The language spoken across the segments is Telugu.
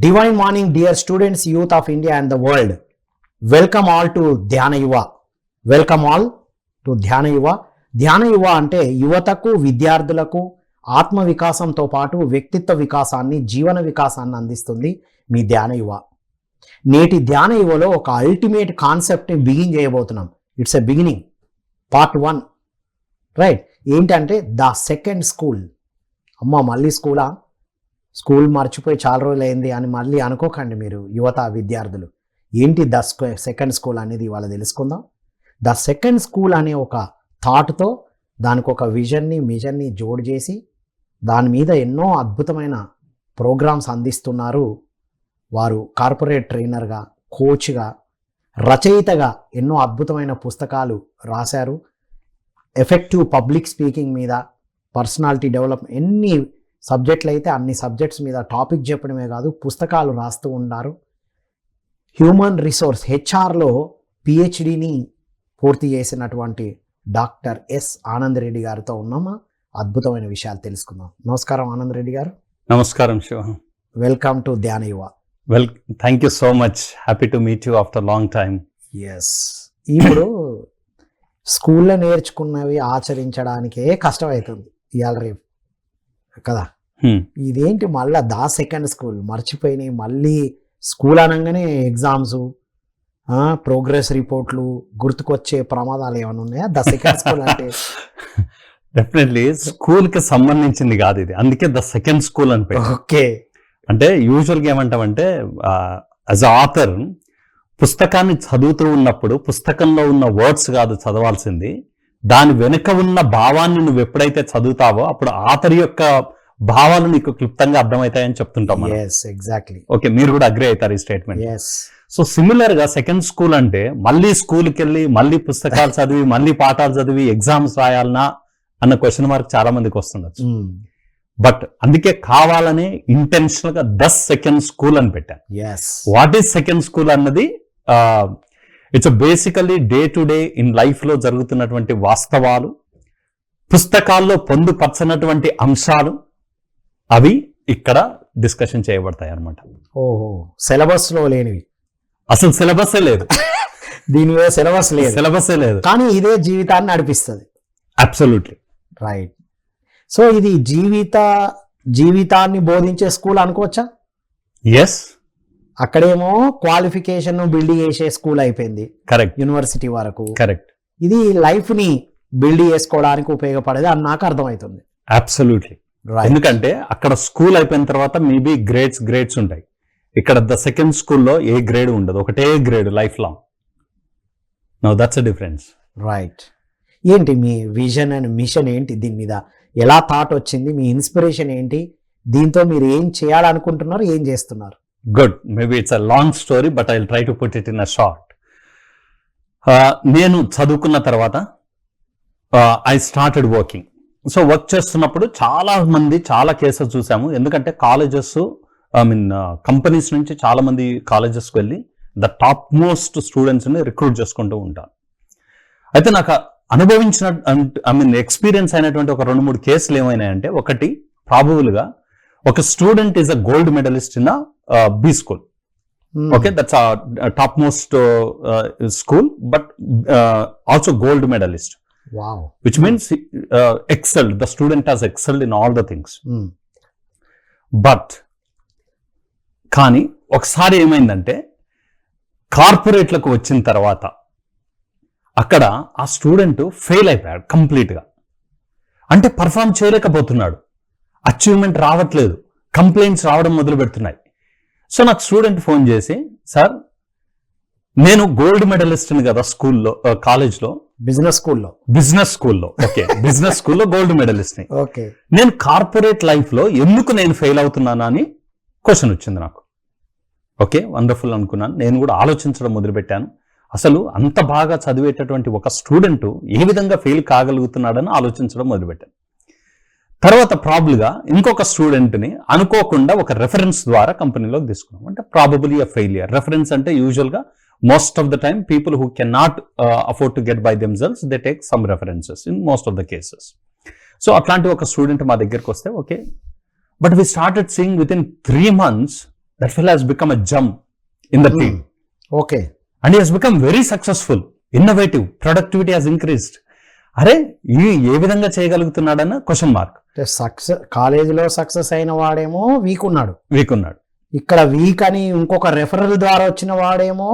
Divine morning, dear students, youth of India and the world. Welcome all to Dhyana Yuva. Welcome all to Dhyana Yuva. ధ్యాన యువ అంటే యువతకు విద్యార్థులకు ఆత్మ వికాసంతో పాటు వ్యక్తిత్వ వికాసాన్ని జీవన వికాసాన్ని అందిస్తుంది మీ ధ్యాన యువ. నేటి ధ్యాన యువలో ఒక అల్టిమేట్ కాన్సెప్ట్ని బిగిన్ చేయబోతున్నాం. It's a beginning part 1 right. ఏంటంటే ద సెకండ్ స్కూల్. అమ్మ మళ్ళీ స్కూల్ మర్చిపోయి చాలా రోజులు అయింది అని మళ్ళీ అనుకోకండి మీరు యువత విద్యార్థులు. ఏంటి ద సెకండ్ స్కూల్ అనేది ఇవాళ తెలుసుకుందాం. ద సెకండ్ స్కూల్ అనే ఒక థాట్తో దానికి ఒక మిషన్ని జోడు చేసి దాని మీద ఎన్నో అద్భుతమైన ప్రోగ్రామ్స్ అందిస్తున్నారు. వారు కార్పొరేట్ ట్రైనర్గా, కోచ్గా, రచయితగా ఎన్నో అద్భుతమైన పుస్తకాలు రాశారు. ఎఫెక్టివ్ పబ్లిక్ స్పీకింగ్ మీద, పర్సనాలిటీ డెవలప్మెంట్, ఎన్ని సబ్జెక్టులు అయితే అన్ని సబ్జెక్ట్స్ మీద టాపిక్ చెప్పడమే కాదు పుస్తకాలు రాస్తూ ఉన్నారు. హ్యూమన్ రిసోర్స్ హెచ్ఆర్లో పిహెచ్డిని పూర్తి చేసినటువంటి డాక్టర్ ఎస్ ఆనంద్ రెడ్డి గారితో ఉన్నామా. అద్భుతమైన విషయాలు తెలుసుకుందాం. నమస్కారం ఆనంద్ రెడ్డి గారు. నమస్కారం Shiva. Welcome to Dhyana Yuva. Thank you so much. Happy to meet you after long time. Yes. ఇప్పుడు స్కూల్లో నేర్చుకున్నవి ఆచరించడానికే కష్టమవుతుంది ఇవాళ రేపు కదా. ఇదేంటి మళ్ళీ దా సెకండ్ స్కూల్ మర్చిపోయినాయి. మళ్ళీ స్కూల్ అనగానే ఎగ్జామ్స్, ప్రోగ్రెస్ రిపోర్ట్లు గుర్తుకొచ్చే ప్రమాదాలు ఏమైనా ఉన్నాయా ద సెకండ్ స్కూల్ అంటే? డెఫినెట్లీ స్కూల్ కి సంబంధించింది కాదు ఇది, అందుకే ద సెకండ్ స్కూల్ అని పేరు. ఓకే. అంటే యూజువల్గా ఏమంటామంటే యాజ్ ఆథర్ పుస్తకాన్ని చదువుతూ ఉన్నప్పుడు పుస్తకంలో ఉన్న వర్డ్స్ కాదు చదవాల్సింది, దాని వెనుక ఉన్న భావాన్ని నువ్వు ఎప్పుడైతే చదువుతావో అప్పుడు ఆథర్ యొక్క భావాలు నీకు క్లుప్తంగా అర్థమవుతాయని చెప్తుంటాం. ఎగ్జాక్ట్లీ. ఓకే, మీరు కూడా అగ్రీ అవుతారు ఈ స్టేట్మెంట్. సో సిమిలర్ గా సెకండ్ స్కూల్ అంటే మళ్ళీ స్కూల్కి వెళ్ళి మళ్ళీ పుస్తకాలు చదివి మళ్ళీ పాఠాలు చదివి ఎగ్జామ్స్ రాయాలనా అన్న క్వశ్చన్ మార్క్ చాలా మందికి వస్తుండొచ్చు. బట్ అందుకే కావాలనే ఇంటెన్షనల్ గా ద సెకండ్ స్కూల్ అని పెట్టాను. వాట్ ఈస్ సెకండ్ స్కూల్ అన్నది it's basically day to day in life లో జరుగుతున్నటువంటి వాస్తవాలు, పుస్తకాల్లో పొందుపరచినటువంటి అంశాలు అవి ఇక్కడ డిస్కషన్ చేయబడతాయి అన్నమాట. ఓహో, సిలబస్ లో లేనివి. అసలు సిలబస్ లేదు దీని మీద సిలబస్ లేదు, కానీ ఇదే జీవితాన్ని నడిపిస్తుంది. Absolutely right. సో ఇది జీవితాన్ని బోధించే స్కూల్ అనుకోవచ్చా? ఎస్. అక్కడేమో క్వాలిఫికేషన్ బిల్డ్ చేసే స్కూల్ అయిపోయింది. కరెక్ట్. యూనివర్సిటీ వరకు. కరెక్ట్. ఇది లైఫ్ ని బిల్డ్ చేసుకోవడానికి ఉపయోగపడేది అని నాకు అర్థమవుతుంది. అబ్సల్యూట్లీ. ఎందుకంటే అక్కడ స్కూల్ అయిపోయిన తర్వాత మేబీ గ్రేడ్స్ ఉంటాయి. ఇక్కడ ద సెకండ్ స్కూల్లో ఏ గ్రేడ్ ఉండదు, ఒకటే grade life long. Now that's a difference. Right. ఏంటి మీ విజన్ అండ్ మిషన్ ఏంటి? దీని మీద ఎలా థాట్ వచ్చింది? మీ ఇన్స్పిరేషన్ ఏంటి? దీంతో మీరు ఏం చేయాలనుకుంటున్నారు, ఏం చేస్తున్నారు? Good. Maybe it's a long story but I will try to put it in a short. నేను చదువుకున్న తర్వాత I started working. So work చేస్తున్నప్పుడు చాలా కేసెస్ చూసాము. ఎందుకంటే కాలేజెస్, కంపెనీస్ నుంచి చాలా మంది కాలేజెస్కి వెళ్ళి ద టాప్ మోస్ట్ స్టూడెంట్స్ని రిక్రూట్ చేసుకుంటూ ఉంటారు. అయితే నాకు అనుభవించిన ఎక్స్పీరియన్స్ అయినటువంటి ఒక 2-3 కేసులు ఏమైనాయంటే, ఒకటి ప్రాబబుల్గా ఒక student is a gold medalist in B school. Okay, that's top most school but also gold medalist. Wow. Which means excelled. The student has excelled in all the things. But కానీ ఒకసారి ఏమైందంటే కార్పొరేట్లకు వచ్చిన తర్వాత అక్కడ ఆ స్టూడెంట్ ఫెయిల్ అయిపోయాడు కంప్లీట్గా. అంటే పర్ఫామ్ చేయలేకపోతున్నాడు, అచీవ్మెంట్ రావట్లేదు, కంప్లైంట్స్ రావడం మొదలు పెడుతున్నాయి. సో నాకు స్టూడెంట్ ఫోన్ చేసి, సార్ నేను గోల్డ్ మెడలిస్ట్ని కదా స్కూల్లో, కాలేజ్లో, బిజినెస్ స్కూల్లో ఓకే, బిజినెస్ స్కూల్లో గోల్డ్ మెడలిస్ట్ ని. ఓకే, నేను కార్పొరేట్ లైఫ్ లో ఎందుకు నేను ఫెయిల్ అవుతున్నానా అని క్వశ్చన్ వచ్చింది నాకు. ఓకే, వండర్ఫుల్ అనుకున్నాను. నేను కూడా ఆలోచించడం మొదలుపెట్టాను. అసలు అంత బాగా చదివేటటువంటి ఒక స్టూడెంట్ ఏ విధంగా ఫెయిల్ కాగలుగుతున్నాడని ఆలోచించడం మొదలుపెట్టాను. తర్వాత ప్రాబుల్గా ఇంకొక స్టూడెంట్ని అనుకోకుండా ఒక రెఫరెన్స్ ద్వారా కంపెనీలోకి తీసుకున్నాం. అంటే ప్రాబబులీ అ ఫెయిలియర్. రెఫరెన్స్ అంటే యూజువల్గా most of the time people who cannot afford to get by themselves, they take some references in most of the cases. So atlanti oka student ma దగ్గరికి వస్తే okay, but we started seeing within 3 months that fellow has become a gem in the team okay. And he has become very successful, innovative, productivity has increased. అరే ఈ ఏ విధంగా చేయగలుగుతున్నాడన్న క్వశ్చన్ మార్క్. సక్సెస్ కాలేజీలో సక్సెస్ అయిన వాడేమో వీక్ ఉన్నాడు, ఇక్కడ వీక్ అని ఇంకొక రెఫరల్ ద్వారా వచ్చిన వాడేమో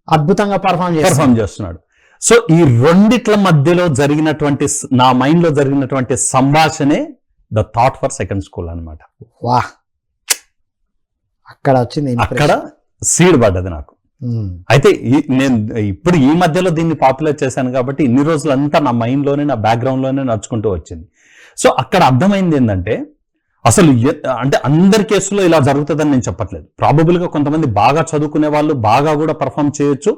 అద్భుతంగా పర్ఫామ్ చేస్తున్నాడు. సో ఈ రెండిట్ల మధ్యలో జరిగినటువంటి నా మైండ్ లో జరిగినటువంటి సంభాషణే the thought for second school అన్నమాట. వా, అక్కడ వచ్చింది, అక్కడ సీడ్ పడ్డది నాకు. అయితే నేను ఇప్పుడు ఈ మధ్యలో దీన్ని పాపులర్ చేశాను కాబట్టి ఇన్ని రోజులంతా నా మైండ్ లోనే, నా బ్యాక్గ్రౌండ్ లోనే నడుచుకుంటూ వచ్చింది. సో అక్కడ అర్థమైంది ఏంటంటే అసలు అంటే అందరి కేసులో ఇలా జరుగుతుందని నేను చెప్పట్లేదు. ప్రాబబుల్ గా కొంతమంది బాగా చదువుకునే వాళ్ళు బాగా కూడా పర్ఫామ్ చేయొచ్చు,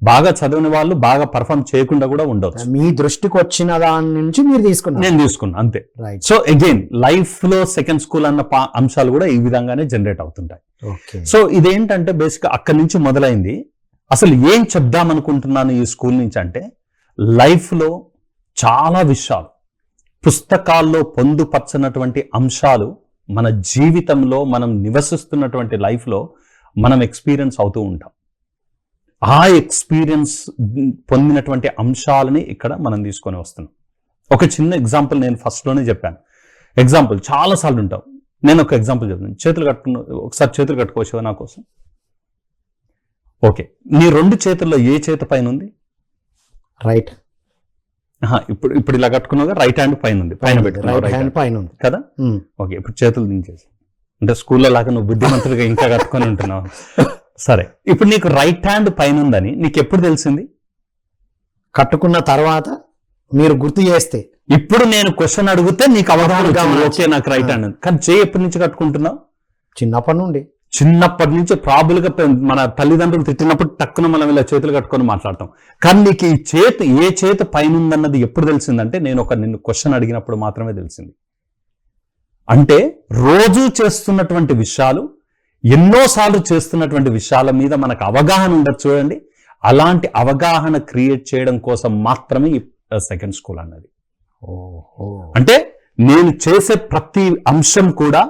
బాగా చదివిన వాళ్ళు బాగా పర్ఫామ్ చేయకుండా కూడా ఉండొచ్చు. మీ దృష్టికి వచ్చిన దాని నుంచి మీరు తీసుకున్నారు, నేను తీసుకున్నాను అంతే. సో అగైన్ లైఫ్ లో సెకండ్ స్కూల్ అన్న అంశాలు కూడా ఈ విధంగానే జనరేట్ అవుతుంటాయి. సో ఇదేంటంటే బేసిక్ అక్కడి నుంచి మొదలైంది. అసలు ఏం చెప్దాం అనుకుంటున్నాను ఈ స్కూల్ నుంచి అంటే, లైఫ్ లో చాలా విషయాలు, పుస్తకాల్లో పొందుపరచినటువంటి అంశాలు మన జీవితంలో మనం నివసిస్తున్నటువంటి లైఫ్లో మనం ఎక్స్పీరియన్స్ అవుతూ ఉంటాం. ఆ ఎక్స్పీరియన్స్ పొందినటువంటి అంశాలని ఇక్కడ మనం తీసుకొని వస్తున్నాం. ఒక చిన్న ఎగ్జాంపుల్ నేను ఫస్ట్లోనే చెప్పాను. ఎగ్జాంపుల్ చాలాసార్లు ఉంటాం. నేను ఒక ఎగ్జాంపుల్ చెప్తాను. ఒకసారి చేతులు కట్టుకోవచ్చువా నా కోసం? ఓకే, నీ రెండు చేతుల్లో ఏ చేతి పైన ఉంది? రైట్. ఇప్పుడు ఇలా కట్టుకున్నావుగా, రైట్ హ్యాండ్ పైన ఉంది, పైన పెట్టుకున్నావు కదా. ఓకే, ఇప్పుడు చేతులు దించేసి, అంటే స్కూల్లో లాగా నువ్వు బుద్ధిమంతుడిగా ఇంకా కట్టుకొని ఉంటున్నావు. సరే, ఇప్పుడు నీకు రైట్ హ్యాండ్ పైన ఉందని నీకు ఎప్పుడు తెలిసింది? కట్టుకున్న తర్వాత మీరు గుర్తు చేస్తే. ఇప్పుడు నేను క్వశ్చన్ అడిగితే నీకు అవగాహన, ఓకే నాకు రైట్ హ్యాండ్ ఉంది. కానీ చేయి ఎప్పటి నుంచి కట్టుకుంటున్నావు? చిన్నప్పటి నుంచి ప్రాబుల్ గా మన తల్లిదండ్రులు తిట్టినప్పుడు టక్కున మనం ఇలా చేతులు కట్టుకొని మాట్లాడతాం. కానీ నీకు ఈ చేతి ఏ చేతి పైన ఉందన్నది ఎప్పుడు తెలిసిందంటే నిన్ను క్వశ్చన్ అడిగినప్పుడు మాత్రమే తెలిసింది. అంటే రోజు చేస్తున్నటువంటి విషయాలు, ఎన్నోసార్లు చేస్తున్నటువంటి విషయాల మీద మనకు అవగాహన ఉండదు చూడండి. అలాంటి అవగాహన క్రియేట్ చేయడం కోసం మాత్రమే ఈ సెకండ్ స్కూల్ అన్నది. అంటే నేను చేసే ప్రతి అంశం కూడా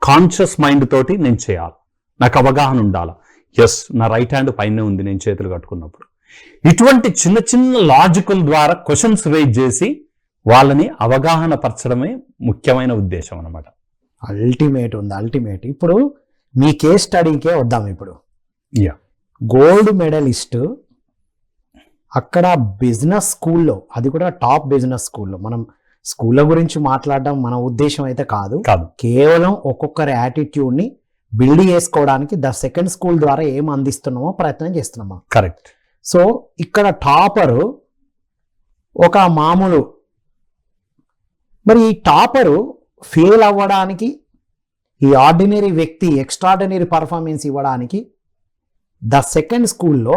కాన్షియస్ మైండ్ తోటి నేను చేయాలి, నాకు అవగాహన ఉండాలి. ఎస్, నా రైట్ హ్యాండ్ పైనే ఉంది నేను చేతులు కట్టుకున్నప్పుడు. ఇటువంటి చిన్న చిన్న లాజికల్ ద్వారా క్వశ్చన్స్ రేజ్ చేసి వాళ్ళని అవగాహన పరచడమే ముఖ్యమైన ఉద్దేశం అన్నమాట. అల్టిమేట్. ఇప్పుడు మీ కేస్ స్టడీకే వద్దాం. ఇప్పుడు గోల్డ్ మెడలిస్ట్ అక్కడ బిజినెస్ స్కూల్లో, అది కూడా టాప్ బిజినెస్ స్కూల్లో. మనం స్కూళ్ళ గురించి మాట్లాడడం మన ఉద్దేశం అయితే కాదు, కేవలం ఒక్కొక్కరి యాటిట్యూడ్ని బిల్డ్ చేసుకోవడానికి ద సెకండ్ స్కూల్ ద్వారా ఏం అందిస్తున్నామో ప్రయత్నం చేస్తున్నామా. కరెక్ట్. సో ఇక్కడ టాపరు ఒక మామూలు, మరి ఈ టాపరు ఫెయిల్ అవ్వడానికి, ఈ ఆర్డినరీ వ్యక్తి ఎక్స్ట్రాడినరీ పర్ఫార్మెన్స్ ఇవ్వడానికి ద సెకండ్ స్కూల్లో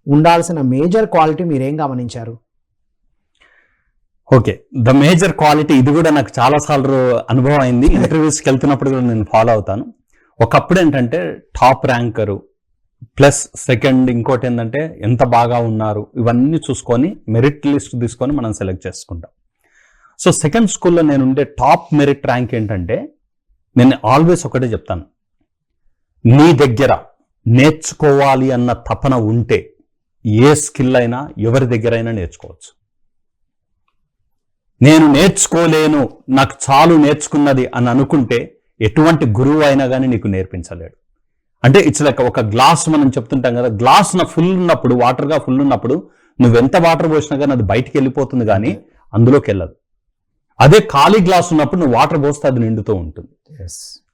ఉండాల్సిన మేజర్ క్వాలిటీ మీరేం గమనించారు? ఓకే, ద మేజర్ క్వాలిటీ, ఇది కూడా నాకు చాలాసార్లు అనుభవం అయింది. ఇంటర్వ్యూస్కి వెళ్తున్నప్పుడు కూడా నేను ఫాలో అవుతాను. ఒకప్పుడు ఏంటంటే టాప్ ర్యాంకరు ప్లస్ సెకండ్, ఇంకోటి ఏంటంటే ఎంత బాగా ఉన్నారు, ఇవన్నీ చూసుకొని మెరిట్ లిస్ట్ తీసుకొని మనం సెలెక్ట్ చేసుకుంటాం. సో సెకండ్ స్కూల్లో నేను ఉండే టాప్ మెరిట్ ర్యాంక్ ఏంటంటే, నేను ఆల్వేస్ ఒకటే చెప్తాను, నీ దగ్గర నేర్చుకోవాలి అన్న తపన ఉంటే ఏ స్కిల్ అయినా ఎవరి దగ్గర అయినా నేర్చుకోవచ్చు. నేను నేర్చుకోలేను, నాకు చాలు నేర్చుకున్నది అని అనుకుంటే ఎటువంటి గురువు అయినా కానీ నీకు నేర్పించలేడు. అంటే ఇట్స్ లైక్ ఒక గ్లాస్, మనం చెప్తుంటాం కదా, గ్లాస్ ఫుల్ ఉన్నప్పుడు, వాటర్గా ఫుల్ ఉన్నప్పుడు నువ్వెంత వాటర్ పోసినా కానీ అది బయటికి వెళ్ళిపోతుంది కానీ అందులోకి వెళ్ళదు. అదే ఖాళీ గ్లాస్ ఉన్నప్పుడు నువ్వు వాటర్ పోస్తే అది నిండుతూ ఉంటుంది.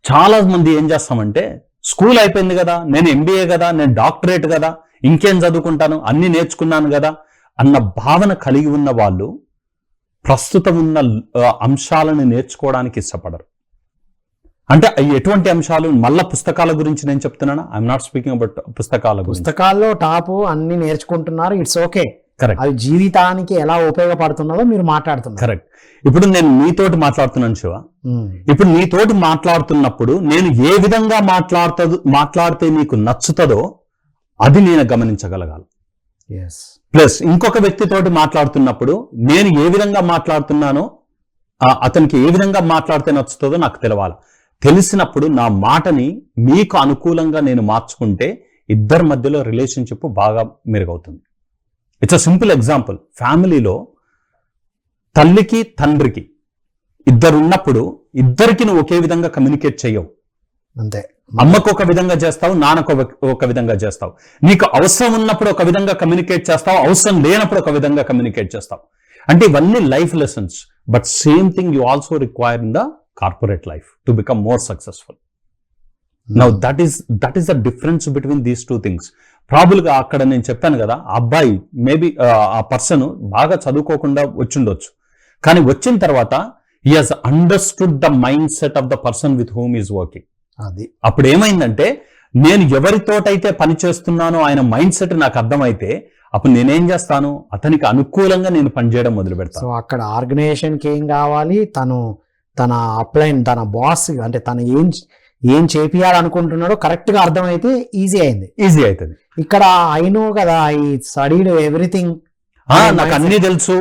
చాలా మంది ఏం చేస్తామంటే, స్కూల్ అయిపోయింది కదా, నేను ఎంబీఏ కదా, నేను డాక్టరేట్ కదా, ఇంకేం చదువుకుంటాను, అన్ని నేర్చుకున్నాను కదా అన్న భావన కలిగి ఉన్న వాళ్ళు ప్రస్తుతం ఉన్న అంశాలను నేర్చుకోవడానికి ఇష్టపడరు. అంటే ఎటువంటి అంశాలు? మళ్ళా పుస్తకాల గురించి నేను చెప్తున్నాను. ఐఎమ్ నాట్ స్పీకింగ్ అబౌట్ పుస్తకాల్లో టాప్ అన్ని నేర్చుకుంటున్నారు, ఇట్స్ ఓకే. కరెక్ట్. అది జీవితానికి ఎలా ఉపయోగపడుతున్నదో మీరు మాట్లాడుతున్నారు. కరెక్ట్. ఇప్పుడు నేను నీతోటి మాట్లాడుతున్నాను శివ. ఇప్పుడు నీతోటి మాట్లాడుతున్నప్పుడు నేను ఏ విధంగా మాట్లాడితే నీకు నచ్చుతుందో అది నేను గమనించగలగాలి. ప్లస్ ఇంకొక వ్యక్తితోటి మాట్లాడుతున్నప్పుడు నేను ఏ విధంగా మాట్లాడుతున్నానో అతనికి ఏ విధంగా మాట్లాడితే నచ్చుతుందో నాకు తెలవాలి. తెలిసినప్పుడు నా మాటని మీకు అనుకూలంగా నేను మార్చుకుంటే ఇద్దరి మధ్యలో రిలేషన్షిప్ బాగా మెరుగవుతుంది. It's a simple example. ఫ్యామిలీలో తల్లికి తండ్రికి ఇద్దరు ఉన్నప్పుడు ఇద్దరికి నువ్వు ఒకే విధంగా కమ్యూనికేట్ చేయవు. అంతే. అమ్మకు ఒక విధంగా చేస్తావు, నాన్నకు ఒక విధంగా చేస్తావు. నీకు అవసరం ఉన్నప్పుడు ఒక విధంగా కమ్యూనికేట్ చేస్తావు, అవసరం లేనప్పుడు ఒక విధంగా కమ్యూనికేట్ చేస్తావు. అంటే ఇవన్నీ life lessons. But same thing you also require in the corporate life to become more successful. Now that is the difference between these two things. ప్రాబుల్గా అక్కడ నేను చెప్పాను కదా, ఆ అబ్బాయి మేబీ ఆ పర్సన్ బాగా చదువుకోకుండా వచ్చిండొచ్చు, కానీ వచ్చిన తర్వాత he has understood the mindset of the person with whom he is working. అది అప్పుడు ఏమైందంటే, నేను ఎవరితోటైతే పని చేస్తున్నానో ఆయన మైండ్ సెట్ నాకు అర్థమైతే అప్పుడు నేనేం చేస్తాను, అతనికి అనుకూలంగా నేను పనిచేయడం మొదలు పెడతాను. సో అక్కడ ఆర్గనైజేషన్కి ఏం కావాలి, తన అప్లైన్, తన బాస్ అంటే తను ఏం చేపియాలనుకుంటున్నాడో కరెక్ట్ గా అర్థమైతే ఈజీ అవుతుంది. ఇక్కడ అయినో కదా, ఈ స్టడీడ్ ఎవ్రీథింగ్, నాకు అన్ని తెలుసు,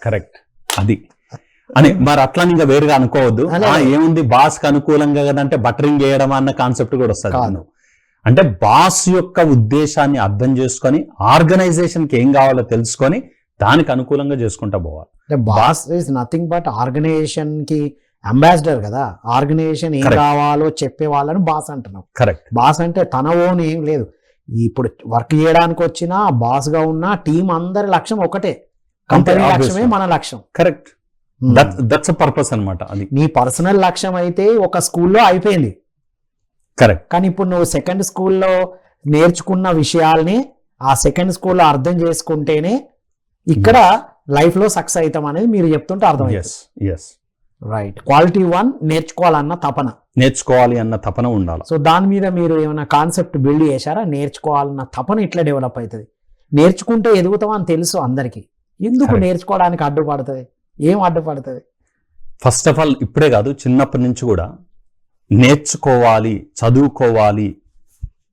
కరెక్ట్ అది అని మరి అట్లా ఇంకా వేరుగా అనుకోవద్దు. ఏముంది బాస్ కి అనుకూలంగా కదంటే బటరింగ్ చేయడం అన్న కాన్సెప్ట్ కూడా వస్తుంది. అంటే బాస్ యొక్క ఉద్దేశాన్ని అర్థం చేసుకొని ఆర్గనైజేషన్ కి ఏం కావాలో తెలుసుకొని దానికి అనుకూలంగా చేసుకుంటా పోవాలి. Boss is nothing but organisation కి అంబాసిడర్ కదా. ఆర్గనైజేషన్ ఏం కావాలో చెప్పే వాళ్ళని బాస్ అంటున్నాం. కరెక్ట్. బాస్ అంటే తన ఓన్ ఏం లేదు. ఇప్పుడు వర్క్ చేయడానికి వచ్చిన బాస్ గా ఉన్న టీం అందరి లక్ష్యం ఒకటే, కంపెనీ లక్ష్యమే మన లక్ష్యం. కరెక్ట్. దట్స్ అ పర్పస్ అన్నమాట. అది నీ పర్సనల్ లక్ష్యం అయితే ఒక స్కూల్లో అయిపోయింది. కరెక్ట్. కానీ ఇప్పుడు నువ్వు సెకండ్ స్కూల్లో నేర్చుకున్న విషయాల్ని ఆ సెకండ్ స్కూల్లో అర్థం చేసుకుంటేనే ఇక్కడ లైఫ్ లో సక్సెస్ అవుతాం అనేది మీరు చెప్తుంటే అర్థం. రైట్. క్వాలిటీ 1 నేర్చుకోవాలి అన్న తపన ఉండాలి. సో దాని మీద మీరు ఏమైనా కాన్సెప్ట్ బిల్డ్ చేశారా? నేర్చుకోవాలన్న తపన ఇట్లా డెవలప్ అవుతుంది. నేర్చుకుంటే ఎదుగుతాం అని తెలుసు అందరికి. ఎందుకు నేర్చుకోవడానికి అడ్డుపడుతుంది? ఏం అడ్డుపడుతుంది? ఫస్ట్ ఆఫ్ ఆల్ ఇప్పుడే కాదు, చిన్నప్పటి నుంచి కూడా నేర్చుకోవాలి, చదువుకోవాలి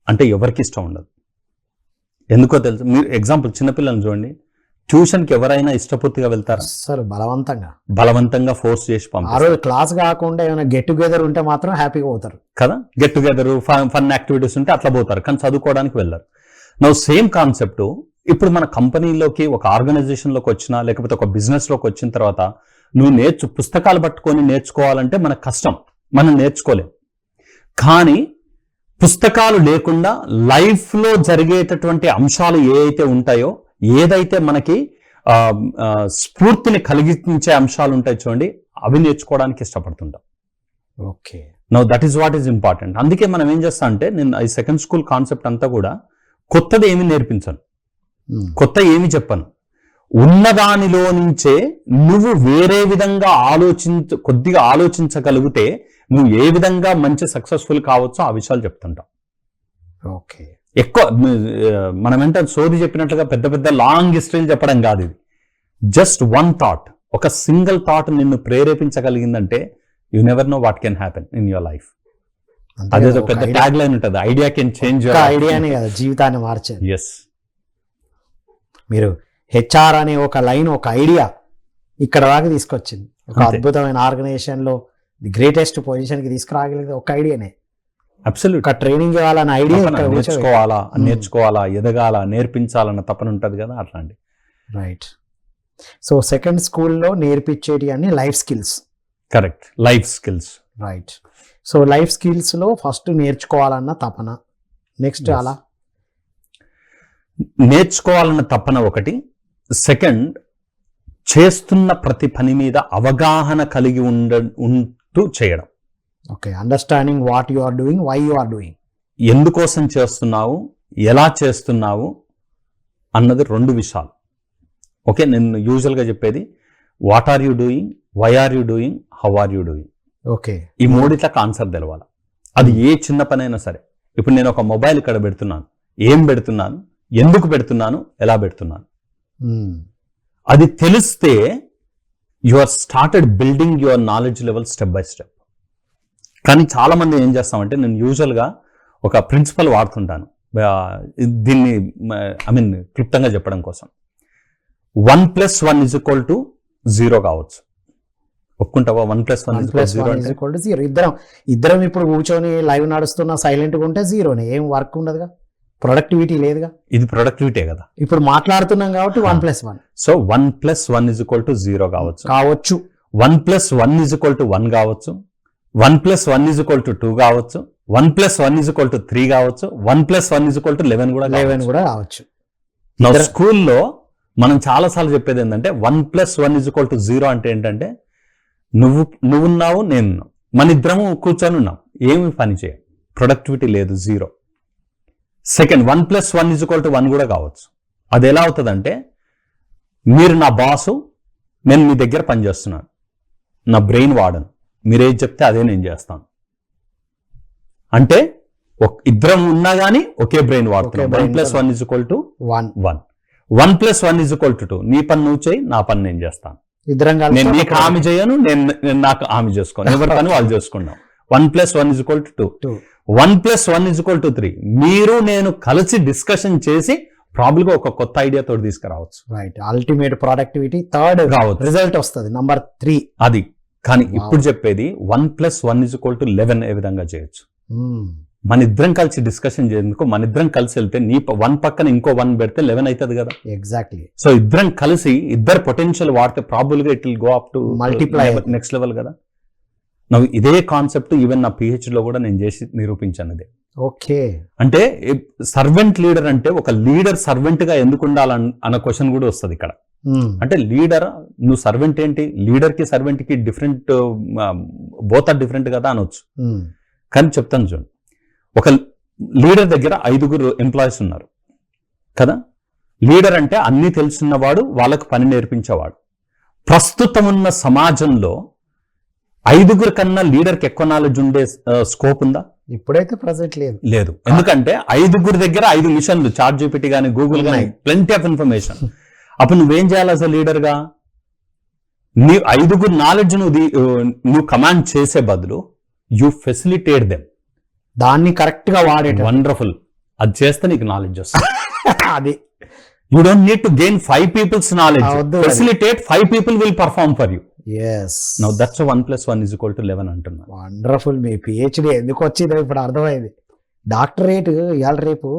అంటే ఎవరికి ఇష్టం ఉండదు. ఎందుకో తెలుసు. మీరు ఎగ్జాంపుల్ చిన్నపిల్లల్ని చూడండి, ట్యూషన్కి ఎవరైనా ఇష్టపూర్తిగా వెళ్తారా? సార్ బలవంతంగా ఫోర్స్ చేసి పంపిస్తారు. ఆ రోజు క్లాస్ కాకుండా ఏమైనా గెట్ టుగెదర్ ఉంటే మాత్రం హ్యాపీగా పోతారు కదా. గెట్ టుగెదర్, ఫన్ యాక్టివిటీస్ ఉంటే అట్లా పోతారు, కానీ చదువుకోవడానికి వెళ్ళరు. నౌ సేమ్ కాన్సెప్ట్ ఇప్పుడు మన కంపెనీలోకి, ఒక ఆర్గనైజేషన్లోకి వచ్చినా లేకపోతే ఒక బిజినెస్లోకి వచ్చిన తర్వాత నువ్వు పుస్తకాలు పట్టుకొని నేర్చుకోవాలంటే మనకు కష్టం, మనం నేర్చుకోలేం. కానీ పుస్తకాలు లేకుండా లైఫ్లో జరిగేటటువంటి అంశాలు ఏవైతే ఉంటాయో, ఏదైతే మనకి స్ఫూర్తిని కలిగించే అంశాలు ఉంటాయి చూడండి, అవి నేర్చుకోవడానికి ఇష్టపడుతుంటాం. Okay. Now that is what is important. అందుకే మనం ఏం చేస్తా అంటే, నేను ఈ సెకండ్ స్కూల్ కాన్సెప్ట్ అంతా కూడా కొత్తది ఏమి నేర్పించను, కొత్త ఏమి చెప్పను. ఉన్నదానిలో నుంచే నువ్వు వేరే విధంగా కొద్దిగా ఆలోచించగలిగితే నువ్వు ఏ విధంగా మంచి సక్సెస్ఫుల్ కావచ్చో ఆ విషయాలు చెప్తుంటాం. ఓకే. ఎక్కువ మనం ఏంటంటే సోది చెప్పినట్లుగా పెద్ద పెద్ద లాంగ్ హిస్టరీలు చెప్పడం కాదు. ఇది జస్ట్ వన్ థాట్, ఒక సింగిల్ థాట్ నిన్ను ప్రేరేపించగలిగిందంటే you never know what can happen in your life. అదేదో పెద్ద ట్యాగ్ లైన్ ఉంటుంది, idea can change your life. ఐడియానే కదా జీవితాన్ని మార్చేది. ఎస్. మీరు హెచ్ఆర్ అనే ఒక లైన్, ఒక ఐడియా ఇక్కడ దాకా తీసుకొచ్చింది. ఒక అద్భుతమైన ఆర్గనైజేషన్ లో ది గ్రేటెస్ట్ పొజిషన్ కి తీసుకురాగలిగితే ఒక ఐడియానే. అబ్సల్యూట్. ఒక ట్రైనింగ్ ఇవ్వాలన్న ఐడియా, నేర్చుకోవాలా, ఎదగాల, నేర్పించాలన్న తపన ఉంటది కదా, అట్లాంటి. రైట్. సో సెకండ్ స్కూల్లో నేర్పించేటి అన్ని life skills. Correct. Life skills. Right. So life skills లో ఫస్ట్ నేర్చుకోవాలన్న తపన, నెక్స్ట్ అలా నేర్చుకోవాలన్న తపన ఒకటి. సెకండ్, చేస్తున్న ప్రతి పని మీద అవగాహన కలిగి ఉంటూ చేయడం. Okay. Understanding what you are doing, why you are doing. ఎందుకోసం చేస్తున్నావు, ఎలా చేస్తున్నావు అన్నది 2 విషయాలు. ఓకే. నేను యూజువల్గా చెప్పేది what are you doing, why are you doing, how are you doing. Okay. ఈ 3 ఆన్సర్ తెలవాలి. అది ఏ చిన్న పని అయినా సరే. ఇప్పుడు నేను ఒక మొబైల్ ఇక్కడ పెడుతున్నాను, ఏం పెడుతున్నాను, ఎందుకు పెడుతున్నాను, ఎలా పెడుతున్నాను, అది తెలిస్తే you are started building your knowledge level step by step. కానీ చాలా మంది ఏం చేస్తామంటే, నేను యూజువల్గా ఒక ప్రిన్సిపల్ వాడుతుంటాను దీన్ని, క్లుప్తంగా చెప్పడం కోసం. 1 + 1 = 0 కావచ్చు, ఒప్పుకుంటావా 1+1 1+1 అంటే = 0. ఇద్దరం ఇప్పుడు కూర్చొని లైవ్ నడుస్తున్నా సైలెంట్గా ఉంటే జీరోనే, ఏం వర్క్ ఉండదుగా, ప్రొడక్టివిటీ లేదుగా. ఇది ప్రొడక్టివిటీ కదా. ఇప్పుడు మాట్లాడుతున్నాం కాబట్టి 1+1. సో 1+1 = 0 కావచ్చు, 1+1 = 1 కావచ్చు, 1+1 = 2 కావచ్చు, 1+1 = 3 కావచ్చు, 1+1 = 11 కూడా కావచ్చు. స్కూల్లో మనం చాలాసార్లు చెప్పేది ఏంటంటే 1+1 = 0 అంటే ఏంటంటే నువ్వున్నావు, నేను మన ఇద్దరము కూర్చొని ఉన్నాం, ఏమి పని చేయం, ప్రొడక్టివిటీ లేదు, 0. సెకండ్ 1+1 = 1 కూడా కావచ్చు. అది ఎలా అవుతుందంటే మీరు నా బాసు, నేను మీ దగ్గర పనిచేస్తున్నాను, నా బ్రెయిన్ వాడను, మీరేది చెప్తే అదే నేను చేస్తాను అంటే ఇద్దరం ఉన్నా కానీ ఒకే బ్రెయిన్ వాడుతున్నాం. 1+1 = 1. 1+1 = 2. నీ పని నువ్వు చేయి, నా పని నేను చేస్తాను. నేను నీకు హామీ చేయను, నేను నాకు హామీ చేసుకోను, ఎవరి పని వాళ్ళు చేసుకున్నాం. 1+1 = 2. 1+1 = 3. మీరు నేను కలిసి డిస్కషన్ చేసి ప్రాబుల్ గా ఒక కొత్త ఐడియా తోటి తీసుకురావచ్చు. రైట్, అల్టిమేట్ ప్రొడక్టివిటీ థర్డ్ రావచ్చు, రిజల్ట్ వస్తుంది, నంబర్ 3 అది. కానీ ఇప్పుడు చెప్పేది 1+1 = 11 ఏ విధంగా చేయొచ్చు. మన ఇద్దరం కలిసి డిస్కషన్ చేసేందుకు మన ఇద్దరం కలిసి వెళ్తే నీ 1 పక్కన ఇంకో 1 పెడితే 11 అవుతుంది కదా. ఎగ్జాక్ట్లీ. సో ఇద్దరం కలిసి ఇద్దరు పొటెన్షియల్ వాడితే ప్రాబుల్ గా it will go up to multiply next level కదా. నువ్వు ఇదే కాన్సెప్ట్ ఈవెన్ నా PhD లో కూడా నేను చేసి నిరూపించాను. అదే ఓకే. అంటే సర్వెంట్ లీడర్ అంటే ఒక లీడర్ సర్వెంట్ గా ఎందుకు ఉండాలన్న క్వశ్చన్ కూడా వస్తుంది ఇక్కడ. అంటే లీడర్, నువ్వు సర్వెంట్ ఏంటి, లీడర్ కి సర్వెంట్ కి డిఫరెంట్, బోత్ ఆర్ డిఫరెంట్ కదా అనొచ్చు. కానీ చెప్తాను చూడండి, ఒక లీడర్ దగ్గర 5 ఎంప్లాయీస్ ఉన్నారు కదా. లీడర్ అంటే అన్ని తెలుసున్నవాడు, వాళ్ళకు పని నేర్పించేవాడు. ప్రస్తుతం ఉన్న సమాజంలో 5 కన్నా లీడర్కి ఎక్కువ నాలెడ్జ్ ఉండే స్కోప్ ఉందా? ఇప్పుడైతే ప్రెజెంట్ లేదు. ఎందుకంటే 5 దగ్గర 5 మిషన్లు, ChatGPT కానీ గూగుల్ కానీ, ప్లెంటీ ఆఫ్ ఇన్ఫర్మేషన్. అప్పుడు నువ్వేం చేయాలి యాజ్ అ లీడర్గా? నీ 5 నాలెడ్జ్ నువ్వు కమాండ్ చేసే బదులు యూ ఫెసిలిటేట్ దెమ్, దాన్ని కరెక్ట్ గా వాడే. వండర్ఫుల్. అది చేస్తే నీకు నాలెడ్జ్ వస్తుంది. అది you don't need to gain 5 people's knowledge, facilitate 5 people will perform for you. yes, now that's a 1+1 = 11 అంటున్నా. వండర్ఫుల్. మీ PhD ఎందుకు వచ్చిందో ఇప్పుడు అర్థమైంది. డాక్టరేట్ ఇవాళ రేపు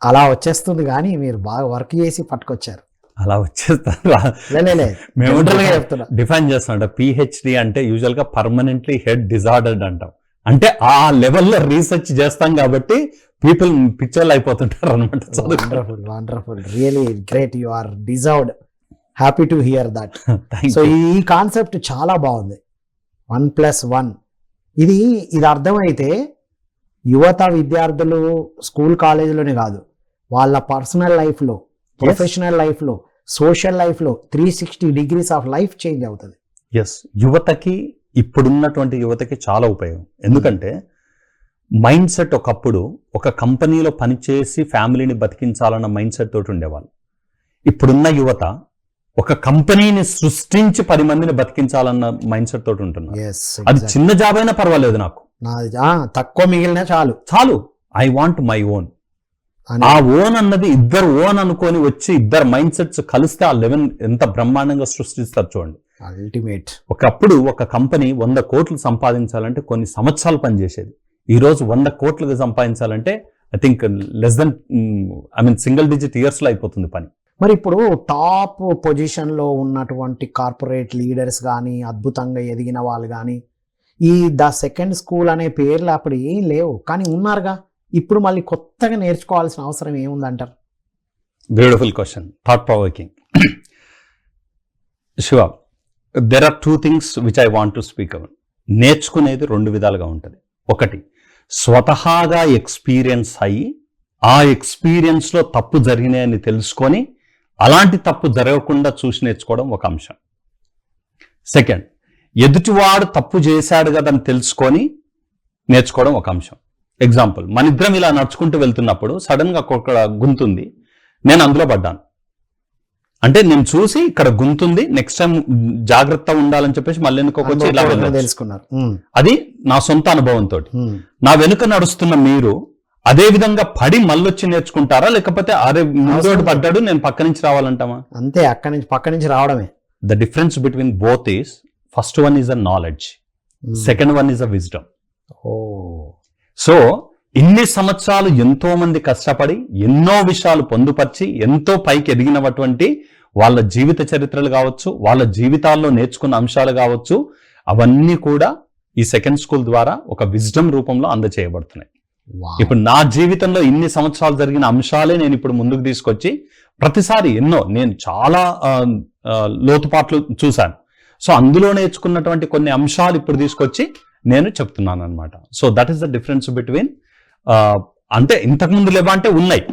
అలా వచ్చేస్తుంది, కానీ మీరు బాగా వర్క్ చేసి పట్టుకొచ్చారు. అలా వచ్చేస్తారు. మేము డిఫైన్ చేస్తాం. PhD అంటే యూజువల్ గా పర్మనెంట్లీ హెడ్ డిజార్డర్డ్ అంటాం. అంటే ఆ లెవెల్లో రీసెర్చ్ చేస్తాం కాబట్టి పీపుల్ పిక్చర్లు అయిపోతుంటారు అనమాట. Wonderful, wonderful, really great, you are deserved. Happy to hear that. So ఈ కాన్సెప్ట్ చాలా బాగుంది, 1+1. ఇది అర్థమైతే యువత విద్యార్థులు స్కూల్ కాలేజీలోనే కాదు, వాళ్ళ పర్సనల్ లైఫ్లో, ప్రొఫెషనల్ లైఫ్లో, సోషల్ లైఫ్లో 360 degrees ఆఫ్ లైఫ్ చేంజ్ అవుతుంది. ఎస్, యువతకి, ఇప్పుడున్నటువంటి యువతకి చాలా ఉపయోగం. ఎందుకంటే మైండ్ సెట్ ఒకప్పుడు ఒక కంపెనీలో పనిచేసి ఫ్యామిలీని బతికించాలన్న మైండ్ సెట్ తోటి ఉండేవాళ్ళు. ఇప్పుడున్న యువత ఒక కంపెనీని సృష్టించి 10 మందిని బతికించాలన్న మైండ్ సెట్ తోటి ఉంటున్నారు. అది చిన్న జాబ్ అయినా పర్వాలేదు, నాకు తక్కువ మిగిలిన చాలు, ఐ వాంట్ మై ఓన్. ఆ ఓన్ అన్నది ఇద్దరు ఓన్ అనుకొని వచ్చి ఇద్దరు మైండ్ సెట్స్ కలిస్తే ఆ 11 ఎంత బ్రహ్మాండంగా సృష్టిస్తారు చూడండి. అల్టిమేట్. ఒకప్పుడు ఒక కంపెనీ 100 కోట్లు సంపాదించాలంటే కొన్ని సంవత్సరాలు పనిచేసేది. ఈ రోజు 100 కోట్లు సంపాదించాలంటే I think less than single digit years లో అయిపోతుంది పని. మరి ఇప్పుడు టాప్ పొజిషన్ లో ఉన్నటువంటి కార్పొరేట్ లీడర్స్ కానీ, అద్భుతంగా ఎదిగిన వాళ్ళు కానీ, ఈ ద సెకండ్ స్కూల్ అనే పేర్లు అప్పుడు ఏం లేవు, కానీ ఉన్నారుగా. ఇప్పుడు మళ్ళీ కొత్తగా నేర్చుకోవాల్సిన అవసరం ఏముందంటారు? Beautiful question, thought provoking. Shiva, there are 2 things which I want to speak about. నేర్చుకునేది 2 విధాలుగా ఉంటుంది. ఒకటి, స్వతహాగా ఎక్స్పీరియన్స్ అయ్యి ఆ ఎక్స్పీరియన్స్లో తప్పు జరిగినాయని తెలుసుకొని అలాంటి తప్పు జరగకుండా చూసి నేర్చుకోవడం ఒక అంశం. సెకండ్, ఎదుటివాడు తప్పు చేశాడు కదా అని తెలుసుకొని నేర్చుకోవడం ఒక అంశం. ఎగ్జాంపుల్, మన ఇద్దరం ఇలా నడుచుకుంటూ వెళ్తున్నప్పుడు సడన్ గా ఒక గుంతుంది, నేను అందులో పడ్డాను. అంటే నేను చూసి ఇక్కడ గుంతుంది, నెక్స్ట్ టైం జాగ్రత్త ఉండాలని చెప్పేసి మళ్ళీ వెనుకొచ్చి ఇలా తెలుసుకున్నారు. అది నా సొంత అనుభవంతో. నా వెనుక నడుస్తున్న మీరు అదే విధంగా పడి మళ్ళొచ్చి నేర్చుకుంటారా, లేకపోతే అరే ముందోడు పడ్డాడు నేను పక్క నుంచి రావాలంటామా? అంతే, అక్కడి నుంచి పక్క నుంచి రావడమే. The difference between both is first one is a knowledge, second one is a wisdom. Oh so ఇన్ని సంవత్సరాలు ఎంతో మంది కష్టపడి ఎన్నో విషయాలు పొందుపరిచి ఎంతో పైకి ఎదిగినటువంటి వాళ్ళ జీవిత చరిత్రలు కావచ్చు, వాళ్ళ జీవితాల్లో నేర్చుకున్న అంశాలు కావచ్చు, అవన్నీ కూడా ఈ సెకండ్ స్కూల్ ద్వారా ఒక విజ్డమ్ రూపంలో అందచేయబడుతున్నాయి. ఇప్పుడు నా జీవితంలో ఇన్ని సంవత్సరాలు జరిగిన అంశాలే నేను ఇప్పుడు ముందుకు తీసుకొచ్చి ప్రతిసారి నేను చాలా లోతుపాట్లు చూశాను. సో అందులో నేర్చుకున్నటువంటి కొన్ని అంశాలు ఇప్పుడు తీసుకొచ్చి నేను చెప్తున్నాను అనమాట. So that is the difference between, అంటే ఇంతకుముందు లేవా అంటే ఉన్నాయి,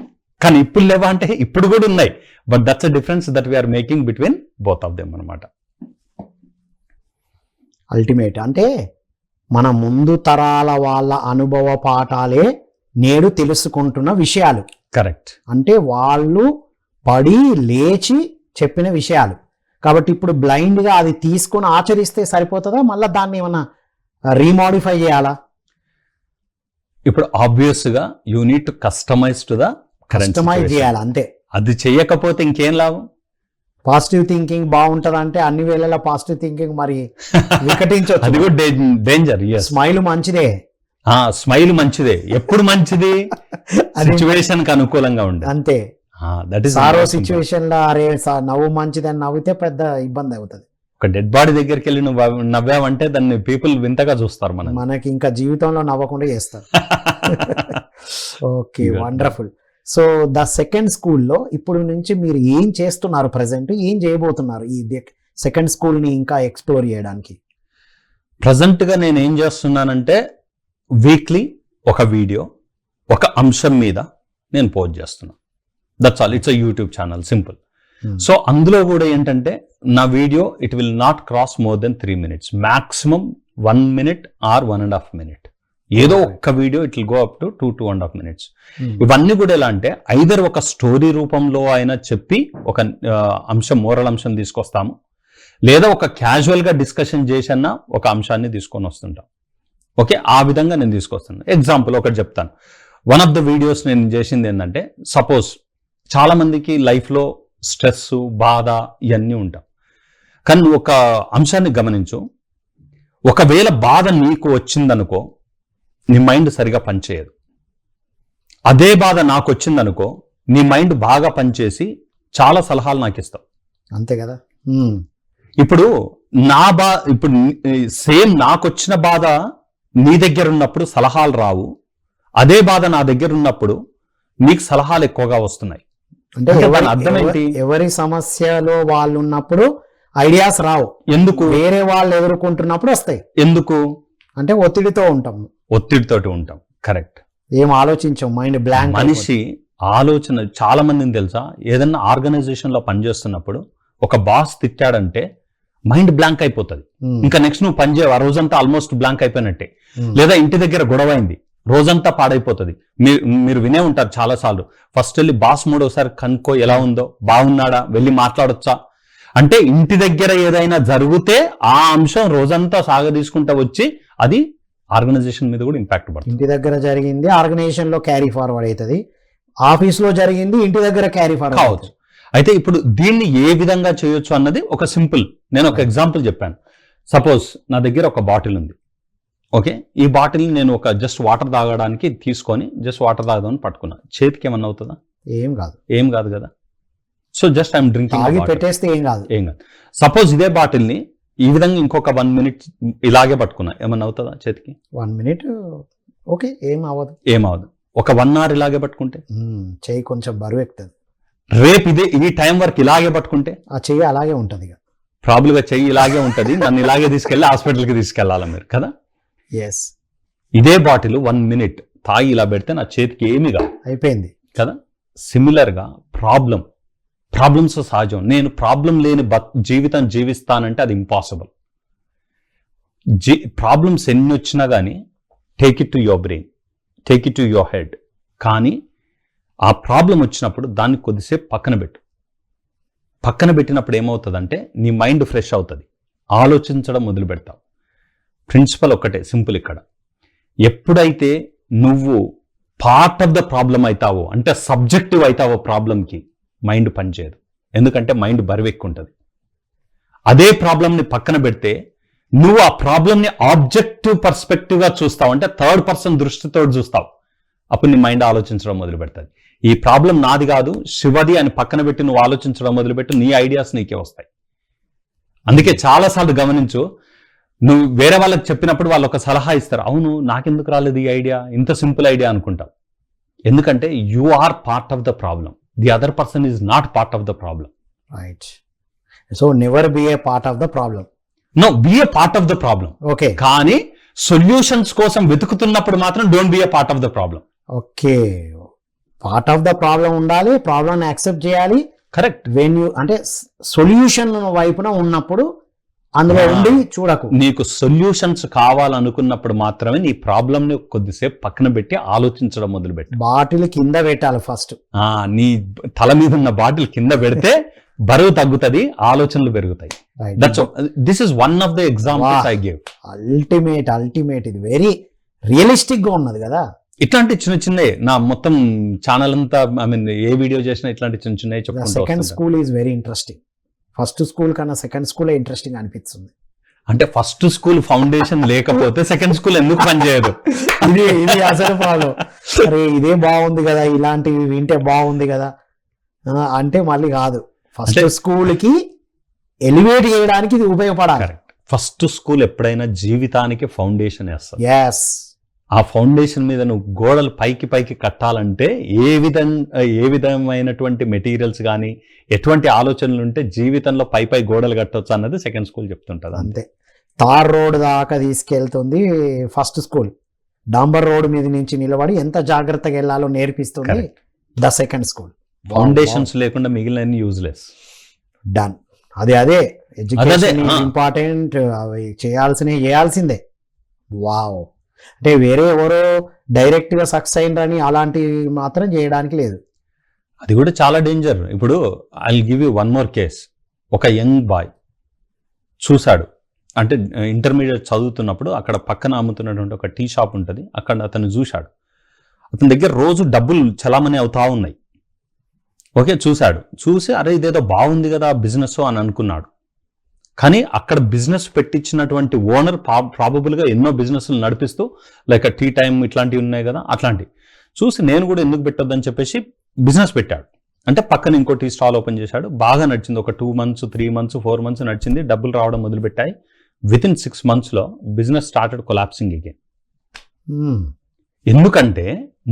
కానీ ఇప్పుడు లేవా అంటే ఇప్పుడు కూడా ఉన్నాయి. But that's a difference that we are making between both of them అనమాట. అల్టిమేట్ అంటే మన ముందు తరాల వాళ్ళ అనుభవ పాఠాలే నేడు తెలుసుకుంటున్న విషయాలు. కరెక్ట్. అంటే వాళ్ళు పడి లేచి చెప్పిన విషయాలు కాబట్టి ఇప్పుడు బ్లైండ్గా అది తీసుకొని ఆచరిస్తే సరిపోతుందా, మళ్ళీ దాన్ని ఏమన్నా రీమాడిఫై చేయాలా? ఇప్పుడు ఆబ్వియస్ గా you need to customise to the customise చేయాలి అంతే. అది చేయకపోతే ఇంకేం లాభం? పాజిటివ్ థింకింగ్ బాగుంటది అంటే అన్ని వేళలా పాజిటివ్ థింకింగ్ మరి వికటించవచ్చు. అది కూడా డేంజర్. స్మైల్ మంచిదే, స్మైల్ మంచిదే. ఎప్పుడు మంచిది? సిచ్యువేషన్ కి అనుకూలంగా ఉండే అంతే. దట్ ఈస్ సారో సిచ్యువేషన్ లో అరే నవ్వు మంచిదని నవ్వితే పెద్ద ఇబ్బంది అవుతుంది. ఒక డెడ్ బాడీ దగ్గరికి వెళ్ళి నువ్వు నవ్వావంటే దాన్ని పీపుల్ వింతగా చూస్తారు. మనకి ఇంకా జీవితంలో నవ్వకుండా చేస్తారు. Okay, wonderful. So the second స్కూల్లో ఇప్పుడు నుంచి మీరు ఏం చేస్తున్నారు, ప్రజెంట్ ఏం చేయబోతున్నారు ఈ సెకండ్ స్కూల్ ని ఇంకా ఎక్స్ప్లోర్ చేయడానికి? ప్రజెంట్ గా నేను ఏం చేస్తున్నానంటే వీక్లీ ఒక వీడియో ఒక అంశం మీద నేను పోస్ట్ చేస్తున్నా. That's all. It's a YouTube channel, simple. So అందులో కూడా ఏంటంటే నా video it will not cross more than 3 minutes, maximum 1 minute or 1.5 minutes. ఏదో ఒక్క video it will go up to 2.5 minutes. ఇవన్నీ కూడా ఎలా అంటే ఐదర్ ఒక స్టోరీ రూపంలో అయినా చెప్పి ఒక అంశం, మోరల్ అంశం తీసుకొస్తాము, లేదా ఒక క్యాజువల్ గా డిస్కషన్ చేసన్నా ఒక అంశాన్ని తీసుకొని వస్తుంటాం. ఓకే, ఆ విధంగా నేను తీసుకొస్తాను. ఎగ్జాంపుల్ ఒకటి చెప్తాను. వన్ ఆఫ్ ద వీడియోస్ నేను చేసింది ఏంటంటే, సపోజ్ చాలా మందికి లైఫ్లో స్ట్రెస్, బాధ ఇవన్నీ ఉంటాం. కానీ ఒక అంశాన్ని గమనించు, ఒకవేళ బాధ నీకు వచ్చిందనుకో నీ మైండ్ సరిగా పనిచేయదు. అదే బాధ నాకు వచ్చిందనుకో నీ మైండ్ బాగా పనిచేసి చాలా సలహాలు నాకు ఇస్తావు. అంతే కదా. ఇప్పుడు ఇప్పుడు సేమ్ నాకు వచ్చిన బాధ నీ దగ్గర ఉన్నప్పుడు సలహాలు రావు, అదే బాధ నా దగ్గర ఉన్నప్పుడు నీకు సలహాలు ఎక్కువగా వస్తున్నాయి. అంటే అర్థం ఏంటి? ఎవరి సమస్యలో వాళ్ళు ఉన్నప్పుడు ఐడియాస్ రావు. ఎందుకు? వేరే వాళ్ళు ఎదుర్కొంటున్నప్పుడు వస్తాయి. ఎందుకు అంటే ఒత్తిడితో ఉంటాం, ఒత్తిడితోటి ఉంటాం. కరెక్ట్. ఏం ఆలోచించాం, మైండ్ బ్లాంక్. మనిషి ఆలోచన చాలా మందిని తెలుసా, ఏదన్నా ఆర్గనైజేషన్ లో పనిచేస్తున్నప్పుడు ఒక బాస్ తిట్టాడంటే మైండ్ బ్లాంక్ అయిపోతుంది. ఇంకా నెక్స్ట్ నువ్వు పని చేయవు, ఆ రోజంతా ఆల్మోస్ట్ బ్లాంక్ అయిపోయినట్టే. లేదా ఇంటి దగ్గర గొడవ అయింది, రోజంతా పాడైపోతుంది. మీరు వినే ఉంటారు చాలా సార్లు, ఫస్ట్ వెళ్ళి బాస్ మూడోసారి కనుక్కో ఎలా ఉందో, బాగున్నాడా, వెళ్ళి మాట్లాడొచ్చా. అంటే ఇంటి దగ్గర ఏదైనా జరిగితే ఆ అంశం రోజంతా సాగదీసుకుంటా వచ్చి అది ఆర్గనైజేషన్ మీద కూడా ఇంపాక్ట్ పడుతుంది. ఇంటి దగ్గర జరిగింది ఆర్గనైజేషన్ లో క్యారీ ఫార్వర్డ్ అవుతుంది, ఆఫీస్ లో జరిగింది ఇంటి దగ్గర క్యారీ ఫార్వర్డ్ కావచ్చు. అయితే ఇప్పుడు దీన్ని ఏ విధంగా చేయొచ్చు అన్నది ఒక సింపుల్, నేను ఒక ఎగ్జాంపుల్ చెప్పాను. సపోజ్ నా దగ్గర ఒక బాటిల్ ఉంది. ఓకే, ఈ బాటిల్ని నేను ఒక జస్ట్ వాటర్ తాగడానికి తీసుకొని జస్ట్ వాటర్ తాగదామని పట్టుకున్నా, చేతికి ఏమన్నా అవుతుందా? ఏం కాదు కదా. సో జస్ట్ ఐఎమ్ డ్రింకింగ్, పెట్టేస్తే ఏం కాదు. సపోజ్ ఇదే బాటిల్ని ఈ విధంగా ఇంకొక 1 minute ఇలాగే పట్టుకున్నా, ఏమన్నా అవుతుందా చేతికి? 1 minute ఓకే, ఏం అవ్వదు. ఒక 1 hour ఇలాగే పట్టుకుంటే చెయ్యి కొంచెం బరువు ఎక్కుతుంది. రేపు ఈ టైం వరకు ఇలాగే పట్టుకుంటే ఆ చెయ్యి అలాగే ఉంటుంది. ప్రాబ్లం గా చెయ్యి ఇలాగే ఉంటుంది, నన్ను ఇలాగే తీసుకెళ్ళి హాస్పిటల్కి తీసుకెళ్లాలి మీరు కదా. ఎస్, ఇదే బాటిల్ 1 minute తాగి ఇలా పెడితే నా చేతికి ఏమిగా అయిపోయింది కదా. సిమిలర్ గా ప్రాబ్లమ్స్ సహజం. నేను ప్రాబ్లం లేని జీవితం జీవిస్తానంటే అది ఇంపాసిబుల్. ప్రాబ్లమ్స్ ఎన్ని వచ్చినా కానీ take it to your brain, take it to your head. కానీ ఆ ప్రాబ్లం వచ్చినప్పుడు దాన్ని కొద్దిసేపు పక్కన పెట్టినప్పుడు ఏమవుతుందంటే నీ మైండ్ ఫ్రెష్ అవుతుంది, ఆలోచించడం మొదలు పెడతావు. ప్రిన్సిపల్ ఒక్కటే, సింపుల్. ఇక్కడ ఎప్పుడైతే నువ్వు పార్ట్ ఆఫ్ ద ప్రాబ్లం అవుతావో, అంటే సబ్జెక్టివ్ అవుతావో ప్రాబ్లంకి, మైండ్ పనిచేయదు. ఎందుకంటే మైండ్ బరువు ఎక్కువ ఉంటుంది. అదే ప్రాబ్లమ్ని పక్కన పెడితే నువ్వు ఆ ప్రాబ్లమ్ని ఆబ్జెక్టివ్ పర్స్పెక్టివ్ గా చూస్తావు, అంటే థర్డ్ పర్సన్ దృష్టితో చూస్తావు. అప్పుడు నీ మైండ్ ఆలోచించడం మొదలు పెడుతుంది. ఈ ప్రాబ్లం నాది కాదు, శివది అని పక్కన పెట్టి నువ్వు ఆలోచించడం మొదలుపెట్టి నీ ఐడియాస్ నీకే వస్తాయి. అందుకే చాలాసార్లు గమనించు, నువ్వు వేరే వాళ్ళకి చెప్పినప్పుడు వాళ్ళు ఒక సలహా ఇస్తారు, అవును నాకెందుకు రాలేదు ఈ ఐడియా, ఇంత సింపుల్ ఐడియా అనుకుంటావు. ఎందుకంటే you are part of the problem, the other person is not part of the problem. Right. So never be a part of the problem. No, be a part of the problem. Okay. కానీ సొల్యూషన్స్ కోసం వెతుకుతున్నప్పుడు మాత్రం don't be a part of the problem. Okay, part of the problem ఉండాలి, ప్రాబ్లం యాక్సెప్ట్ చేయాలి. కరెక్ట్. వెన్ యూ అంటే సొల్యూషన్ వైపున ఉన్నప్పుడు అందులో ఉండి చూడకు. నీకు సొల్యూషన్స్ కావాలనుకున్నప్పుడు మాత్రమే నీ ప్రాబ్లమ్ ని కొద్దిసేపు పక్కన పెట్టి ఆలోచించడం మొదలుపెట్టు. బాటిల్ కింద పెట్టాలి ఫస్ట్. నీ తల మీద ఉన్న బాటిల్ కింద పెడితే బరువు తగ్గుతుంది, ఆలోచనలు పెరుగుతాయి. This is one of the examples I give. Ultimate ఇది వెరీ రియలిస్టిక్ గా ఉన్నది కదా. ఇట్లాంటి చిన్న చిన్నవి నా మొత్తం ఛానల్ అంతా, ఐ మీన్ ఏ వీడియో చేసినా ఇట్లాంటి చిన్న చిన్నవి చెప్పుకుంటూ. Second school is very interesting. First school కన్నా సెకండ్ స్కూల్ ఇంట్రెస్టింగ్ అనిపిస్తుంది. అంటే ఫస్ట్ స్కూల్ ఫౌండేషన్ లేకపోతే సెకండ్ స్కూల్ ఎందుకు పనిచేయదు? ఇది అసలు ప్రాబ్లం. అరే ఇదే బాగుంది కదా, ఇలాంటివి వింటే బాగుంది కదా అంటే మళ్ళీ కాదు. ఫస్ట్ స్కూల్ కి ఎలివేట్ చేయడానికి ఇది ఉపయోగపడాలి. ఫస్ట్ స్కూల్ ఎప్పుడైనా జీవితానికి ఫౌండేషన్ వేస్తుంది. yes. ఆ ఫౌండేషన్ మీద నువ్వు గోడలు పైకి కట్టాలంటే ఏ విధమైనటువంటి మెటీరియల్స్ కానీ ఎటువంటి ఆలోచనలు ఉంటే జీవితంలో పై గోడలు కట్టవచ్చు అన్నది సెకండ్ స్కూల్ చెప్తుంటది. అంతే. తార్ రోడ్ దాకా తీసుకెళ్తుంది ఫస్ట్ స్కూల్. డాంబర్ రోడ్ మీద నుంచి నిలబడి ఎంత జాగ్రత్తగా వెళ్ళాలో నేర్పిస్తుంది ద సెకండ్ స్కూల్. ఫౌండేషన్స్ లేకుండా మిగిలిన యూజ్లెస్. డన్. అదే ఎడ్యుకేషన్ ఇంపార్టెంట్. అవి చేయాల్సిందే. వావ్. అంటే వేరే ఎవరో డైరెక్ట్ గా సక్సెస్ అయిందని అలాంటివి మాత్రం చేయడానికి లేదు. అది కూడా చాలా డేంజర్. ఇప్పుడు I will give you one more case. ఒక యంగ్ బాయ్ చూశాడు, అంటే ఇంటర్మీడియట్ చదువుతున్నప్పుడు అక్కడ పక్కన అమ్ముతున్నటువంటి ఒక టీ షాప్ ఉంటుంది, అక్కడ అతను చూశాడు. అతని దగ్గర రోజు డబ్బులు చలామణి అవుతా ఉన్నాయి. ఓకే, చూసి అరే ఇదేదో బాగుంది కదా బిజినెస్ అని అనుకున్నాడు. కానీ అక్కడ బిజినెస్ పెట్టించినటువంటి ఓనర్ ప్రాబబుల్గా ఎన్నో బిజినెస్లు నడిపిస్తూ లైక్ టీ టైం ఇట్లాంటివి ఉన్నాయి కదా, అట్లాంటివి చూసి నేను కూడా ఎందుకు పెట్టొద్దని చెప్పేసి బిజినెస్ పెట్టాడు. అంటే పక్కన ఇంకో టీ స్టాల్ ఓపెన్ చేశాడు. బాగా నడిచింది. ఒక 2 months 3 months 4 months నడిచింది. డబ్బులు రావడం మొదలుపెట్టాయి. Within 6 months business started collapsing again. ఎందుకంటే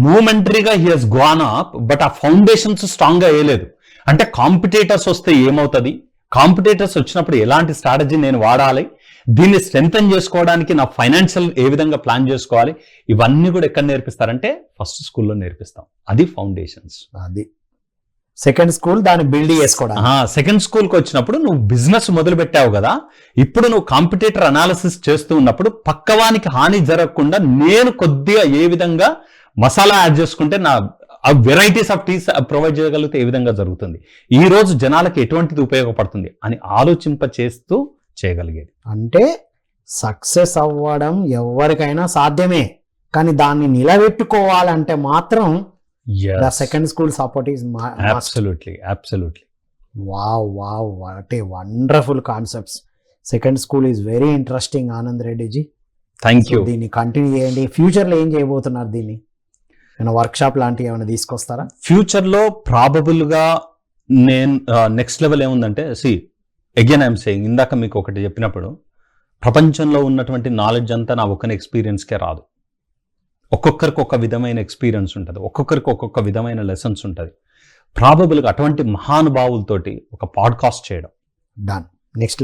మూమెంటరీగా he has gone up, but ఆ ఫౌండేషన్స్ స్ట్రాంగ్ గా వేయలేదు. అంటే కాంపిటేటర్స్ వస్తే ఏమవుతుంది, కాంపిటేటర్స్ వచ్చినప్పుడు ఎలాంటి స్ట్రాటజీ నేను వాడాలి, దీన్ని స్ట్రెంథన్ చేసుకోవడానికి నా ఫైనాన్షియల్ ఏ విధంగా ప్లాన్ చేసుకోవాలి, ఇవన్నీ కూడా ఎక్కడ నేర్పిస్తారంటే ఫస్ట్ స్కూల్లో నేర్పిస్తాం. అది ఫౌండేషన్స్. అది సెకండ్ స్కూల్ దాన్ని బిల్డ్ చేసుకోవడం. సెకండ్ స్కూల్కి వచ్చినప్పుడు నువ్వు బిజినెస్ మొదలు పెట్టావు కదా, ఇప్పుడు నువ్వు కాంపిటేటర్ అనాలిసిస్ చేస్తూ ఉన్నప్పుడు పక్కవానికి హాని జరగకుండా నేను కొద్దిగా ఏ విధంగా మసాలా యాడ్ చేసుకుంటే నా వెరైటీస్ ఆఫ్ టీస్ ప్రొవైడ్ చేయగలిగితే ఏ విధంగా జరుగుతుంది, ఈ రోజు జనాలకి ఎటువంటిది ఉపయోగపడుతుంది అని ఆలోచింప చేస్తూ చేయగలిగేది. అంటే సక్సెస్ అవ్వడం ఎవరికైనా సాధ్యమే, కానీ దాన్ని నిలబెట్టుకోవాలంటే మాత్రం the second school support is absolutely. wow what a wonderful concepts. Second school is very interesting. Anand Reddy ji, thank you. దీన్ని కంటిన్యూ చేయండి. ఫ్యూచర్ లో ఏం చేయబోతున్నారు? దీన్ని ఏమైనా వర్క్ షాప్ లాంటివి ఏమైనా తీసుకొస్తారా? ఫ్యూచర్ లో ప్రాబబుల్ గా నేను నెక్స్ట్ లెవెల్ ఏముందంటే, అగైన్ ఐఎమ్ సేయింగ్, ఇందాక మీకు ఒకటి చెప్పినప్పుడు ప్రపంచంలో ఉన్నటువంటి నాలెడ్జ్ అంతా నా ఒక్కని ఎక్స్పీరియన్స్కే రాదు. ఒక్కొక్కరికి ఒక విధమైన ఎక్స్పీరియన్స్ ఉంటుంది, ఒక్కొక్కరికి ఒక్కొక్క విధమైన లెసన్స్ ఉంటుంది. ప్రాబబుల్గా అటువంటి మహానుభావులతోటి ఒక పాడ్కాస్ట్ చేయడం. డన్. నెక్స్ట్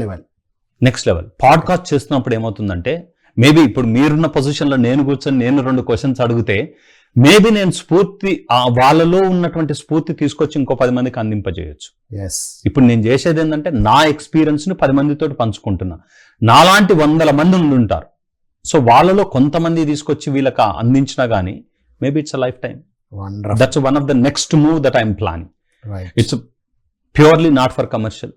లెవెల్ పాడ్కాస్ట్ చేస్తున్నప్పుడు ఏమవుతుందంటే, మేబీ ఇప్పుడు మీరున్న పొజిషన్లో నేను కూర్చొని నేను 2 క్వశ్చన్స్ అడిగితే మేబీ నేను వాళ్ళలో ఉన్నటువంటి స్ఫూర్తి తీసుకొచ్చి ఇంకో 10 మందికి అందింపజేయచ్చు. ఇప్పుడు నేను చేసేది ఏంటంటే నా ఎక్స్పీరియన్స్ ని 10 మందితో పంచుకుంటున్నా. నాలాంటి 100 మంది ఉంటారు. సో వాళ్ళలో కొంతమంది తీసుకొచ్చి వీళ్ళకి అందించినా గానీ maybe it's a life time. That's one of the next move that I'm planning. It's purely not for commercial.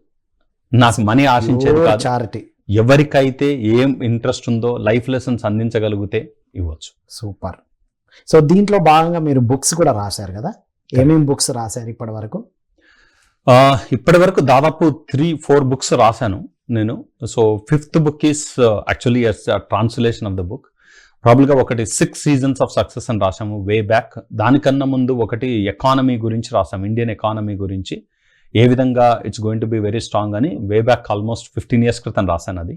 నాకు మనీ ఆశించేది కాదు. చారిటీ. ఎవరికైతే ఏం ఇంట్రెస్ట్ ఉందో లైఫ్ లెసన్స్ అందించగలిగితే ఇవ్వచ్చు. సూపర్. సో దీంట్లో భాగంగా మీరు బుక్స్ కూడా రాశారు కదా, ఏమేమి బుక్స్ రాశారు ఇప్పటి వరకు? ఇప్పటి వరకు దాదాపు 3-4 బుక్స్ రాశాను. నేను. So 5th book is actually translation of the book. ప్రాబ్లీగా ఒకటి 6 Seasons of Success అని రాసాము వే బ్యాక్. దానికన్నా ముందు ఒకటి ఎకానమీ గురించి రాసాము, ఇండియన్ ఎకానమీ గురించి ఏ విధంగా it's going to be very strong అని వే బ్యాక్ ఆల్మోస్ట్ 15 years క్రితం రాశాను అది.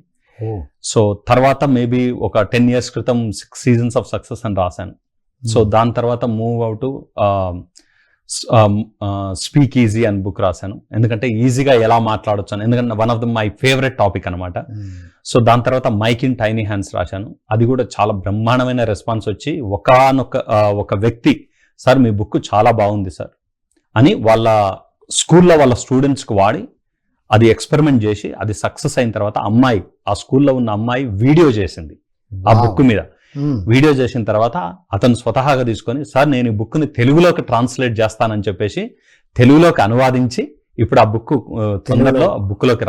సో తర్వాత మేబీ ఒక 10 years క్రితం 6 Seasons of Success అని రాశాను. సో దాని తర్వాత మూవ్ అవుట్ స్పీక్ ఈజీ అని బుక్ రాశాను, ఎందుకంటే ఈజీగా ఎలా మాట్లాడొచ్చు అని, ఎందుకంటే one of the my favourite topic అనమాట. సో దాని తర్వాత మైక్ ఇన్ టైనీ హ్యాండ్స్ రాశాను, అది కూడా చాలా బ్రహ్మాండమైన రెస్పాన్స్ వచ్చి ఒక వ్యక్తి సార్ మీ బుక్ చాలా బాగుంది సార్ అని వాళ్ళ స్కూల్లో వాళ్ళ స్టూడెంట్స్కి వాడి అది ఎక్స్పెరిమెంట్ చేసి అది సక్సెస్ అయిన తర్వాత అమ్మాయి, ఆ స్కూల్లో ఉన్న అమ్మాయి వీడియో చేసింది ఆ బుక్ మీద. వీడియో చేసిన తర్వాత అతను స్వతహాగా తీసుకొని సార్ నేను ఈ బుక్ని తెలుగులోకి ట్రాన్స్లేట్ చేస్తానని చెప్పేసి తెలుగులోకి అనువాదించి ఇప్పుడు ఆ బుక్ తొందరలో బుక్లోకి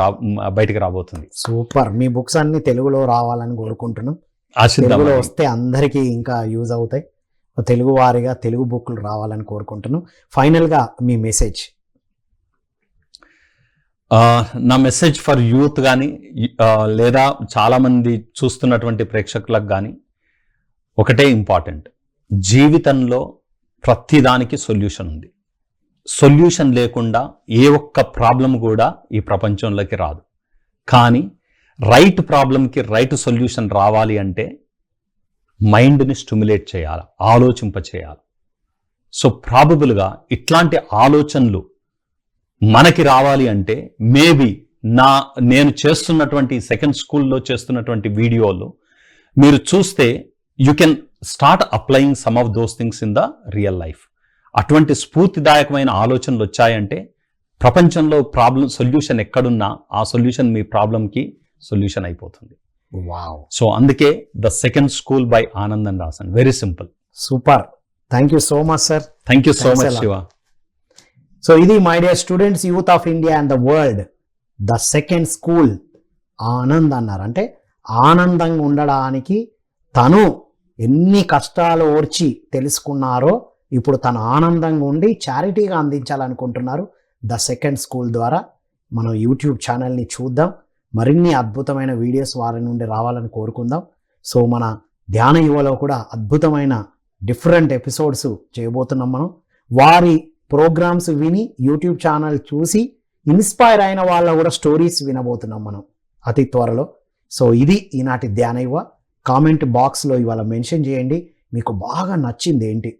బయటికి రాబోతుంది. సూపర్. మీ బుక్స్ అన్ని తెలుగులో రావాలని కోరుకుంటున్నాం. తెలుగులో వస్తే అందరికీ ఇంకా యూజ్ అవుతాయి. తెలుగు వారిగా తెలుగు బుక్లు రావాలని కోరుకుంటున్నాం. ఫైనల్గా మీ మెసేజ్. నా మెసేజ్ ఫర్ యూత్ కానీ లేదా చాలామంది చూస్తున్నటువంటి ప్రేక్షకులకు కానీ ఒకటే ఇంపార్టెంట్, జీవితంలో ప్రతిదానికి సొల్యూషన్ ఉంది. సొల్యూషన్ లేకుండా ఏ ఒక్క ప్రాబ్లం కూడా ఈ ప్రపంచంలోకి రాదు. కానీ రైట్ ప్రాబ్లంకి రైట్ సొల్యూషన్ రావాలి అంటే మైండ్ని స్టిమ్యులేట్ చేయాలి, ఆలోచింప చేయాలి. సో ప్రాబబుల్గా ఇట్లాంటి ఆలోచనలు మనకి రావాలి అంటే మేబీ నేను చేస్తున్నటువంటి సెకండ్ స్కూల్లో చేస్తున్నటువంటి వీడియోలు మీరు చూస్తే you can start applying some of those things in the real life. అటువంటి స్ఫూర్తిదాయకమైన ఆలోచనలు వచ్చాయంటే ప్రపంచంలో ప్రాబ్లం సొల్యూషన్ ఎక్కడున్నా ఆ సొల్యూషన్ మీ ప్రాబ్లంకి సొల్యూషన్ అయిపోతుంది. వావ్. సో అందుకే the second school by Anand అని రాశాను. Very simple. Super. Thank you so much sir. Thank you so much Shiva. So ఇది my dear students, youth of India and the world, the second school Anand అన్నారు. అంటే ఆనందంగా ఉండడానికి తను ఎన్ని కష్టాలు ఓర్చి తెలుసుకున్నారో ఇప్పుడు తను ఆనందంగా ఉండి చారిటీగా అందించాలనుకుంటున్నారు. ద సెకండ్ స్కూల్ ద్వారా మనం యూట్యూబ్ ఛానల్ని చూద్దాం. మరిన్ని అద్భుతమైన వీడియోస్ వారి నుండి రావాలని కోరుకుందాం. సో మన ధ్యాన యువలో కూడా అద్భుతమైన డిఫరెంట్ ఎపిసోడ్స్ చేయబోతున్నాం మనం. వారి ప్రోగ్రామ్స్ విని యూట్యూబ్ ఛానల్ చూసి ఇన్స్పైర్ అయిన వాళ్ళ కూడా స్టోరీస్ వినబోతున్నాం మనం అతి త్వరలో. సో ఇది ఈనాటి ధ్యాన యువ. కామెంట్ బాక్స్లో ఇవాళ మెన్షన్ చేయండి మీకు బాగా నచ్చింది ఏంటి.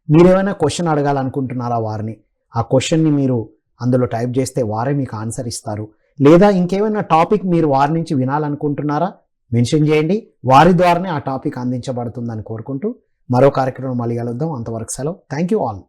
మీరేమైనా క్వశ్చన్ అడగాలనుకుంటున్నారా వారిని, ఆ క్వశ్చన్ని మీరు అందులో టైప్ చేస్తే వారే మీకు ఆన్సర్ ఇస్తారు. లేదా ఇంకేమైనా టాపిక్ మీరు వారి నుంచి వినాలనుకుంటున్నారా మెన్షన్ చేయండి, వారి ద్వారానే ఆ టాపిక్ అందించబడుతుందని కోరుకుంటూ మరో కార్యక్రమం మళ్ళీ కలుద్దాం. అంతవరకు సెలవు. Thank you all.